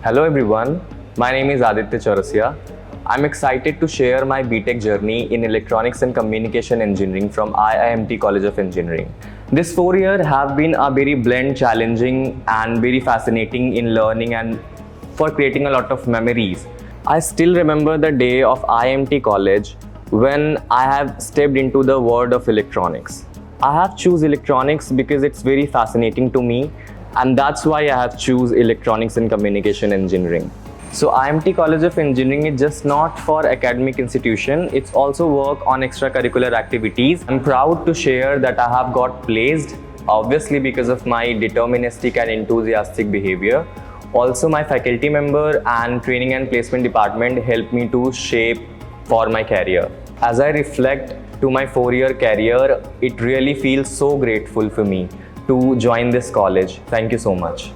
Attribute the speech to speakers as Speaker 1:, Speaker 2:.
Speaker 1: Hello everyone, my name is Aditya Chaurasia. I'm excited to share my B.Tech journey in Electronics and Communication Engineering from IIMT College of Engineering. This 4 years have been a very blend, challenging and very fascinating in learning and for creating a lot of memories. I still remember the day of IIMT College when I have stepped into the world of electronics. I have choose electronics because it's very fascinating to me, and that's why I have choose Electronics and Communication Engineering. So IIMT College of Engineering is just not for academic institution, it's also work on extracurricular activities. I'm proud to share that I have got placed, obviously because of my deterministic and enthusiastic behavior. Also my faculty member and training and placement department helped me to shape for my career. As I reflect to my 4-year career, it really feels so grateful for me to join this college. Thank you so much.